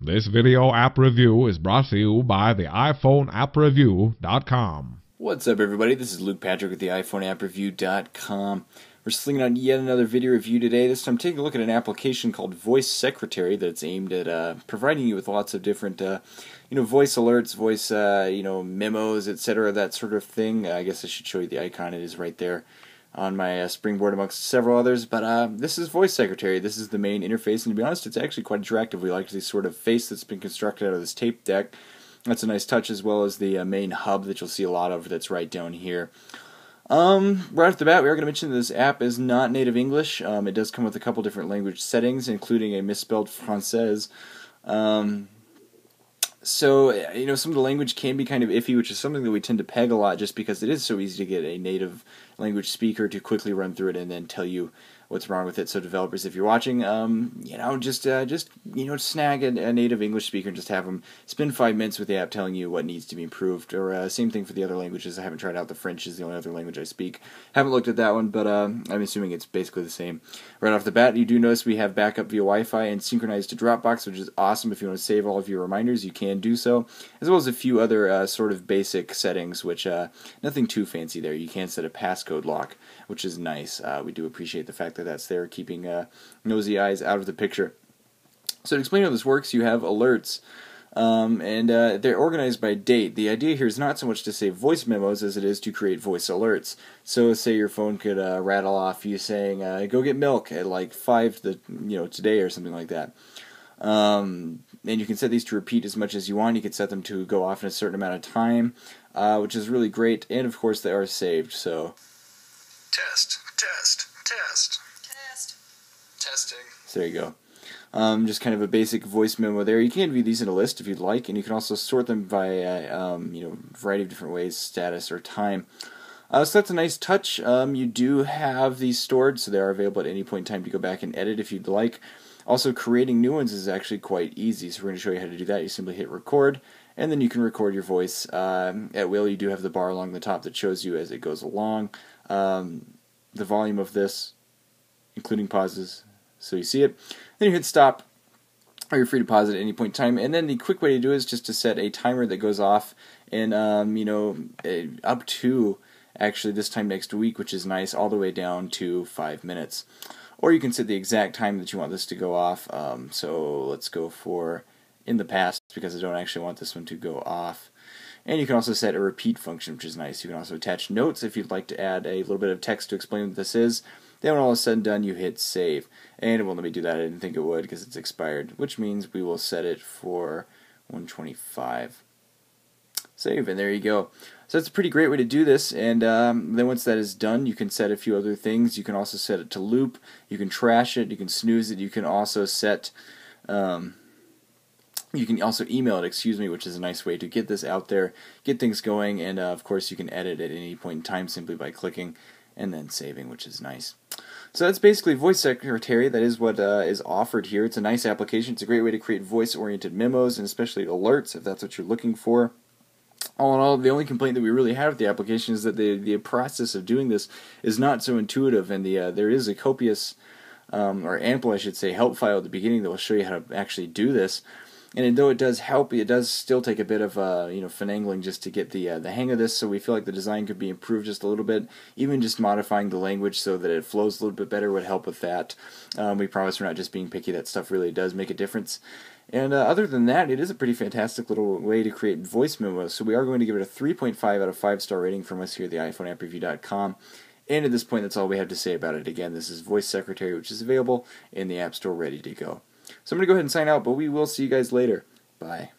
This video app review is brought to you by the iPhone appreview.com. What's up, everybody? This is Luke Patrick with the iPhone appreview.com. We're slinging on yet another video review today. This time taking a look at an application called Voice Secretary that's aimed at providing you with lots of different voice alerts, voice memos, etc., that sort of thing. I guess I should show you the icon. It is right there on my springboard amongst several others, but this is Voice Secretary. This is the main interface, and to be honest, it's actually quite attractive. We like the sort of face that's been constructed out of this tape deck. That's a nice touch, as well as the main hub that you'll see a lot of that's right down here. Right off the bat, we are going to mention that this app is not native English. It does come with a couple different language settings, including a misspelled française. So, some of the language can be kind of iffy, which is something that we tend to peg a lot just because it is so easy to get a native language speaker to quickly run through it and then tell you what's wrong with it. So developers, if you're watching, just snag a native English speaker and just have them spend 5 minutes with the app telling you what needs to be improved. Or same thing for the other languages. I haven't tried out the French, is the only other language I speak. Haven't looked at that one, but I'm assuming it's basically the same. Right off the bat, you do notice we have backup via Wi-Fi and synchronized to Dropbox, which is awesome. If you want to save all of your reminders, you can do so, as well as a few other sort of basic settings, which nothing too fancy there. You can set a passcode lock, which is nice. We do appreciate the fact that that's there, keeping nosy eyes out of the picture. So to explain how this works, you have alerts, and they're organized by date. The idea here is not so much to save voice memos as it is to create voice alerts. So say your phone could rattle off you saying, go get milk at like 5 today or something like that. And you can set these to repeat as much as you want. You can set them to go off in a certain amount of time, which is really great, and of course they are saved. So test. Testing. So there you go. Just kind of a basic voice memo there. You can view these in a list if you'd like, and you can also sort them by a variety of different ways, status or time. So that's a nice touch. You do have these stored, so they are available at any point in time to go back and edit if you'd like. Also, creating new ones is actually quite easy, so we're going to show you how to do that. You simply hit record, and then you can record your voice at will. You do have the bar along the top that shows you as it goes along the volume of this, including pauses, so you see it. Then you hit stop, or you're free to pause it at any point in time. And then the quick way to do it is just to set a timer that goes off, and up to actually this time next week, which is nice, all the way down to 5 minutes. Or you can set the exact time that you want this to go off. So let's go for in the past, because I don't actually want this one to go off. And you can also set a repeat function, which is nice. You can also attach notes if you'd like to add a little bit of text to explain what this is. Then when all is said and done, you hit save. And it won't let me do that. I didn't think it would because it's expired, which means we will set it for 125. Save, and there you go. So that's a pretty great way to do this, and then once that is done, you can set a few other things. You can also set it to loop, you can trash it, you can snooze it, you can also set, you can also email it, which is a nice way to get this out there, get things going, and of course you can edit at any point in time simply by clicking and then saving, which is nice. So that's basically Voice Secretary. That is what is offered here. It's a nice application. It's a great way to create voice-oriented memos, and especially alerts, if that's what you're looking for. All in all, the only complaint that we really have with the application is that the process of doing this is not so intuitive, and there is a copious, or ample, I should say, help file at the beginning that will show you how to actually do this. And though it does help, it does still take a bit of finagling just to get the hang of this. So we feel like the design could be improved just a little bit. Even just modifying the language so that it flows a little bit better would help with that. We promise we're not just being picky. That stuff really does make a difference. And other than that, it is a pretty fantastic little way to create voice memos. So we are going to give it a 3.5 out of 5-star rating from us here at the iPhone appreview.com. And at this point, that's all we have to say about it. Again, this is Voice Secretary, which is available in the App Store, ready to go. So I'm going to go ahead and sign out, but we will see you guys later. Bye.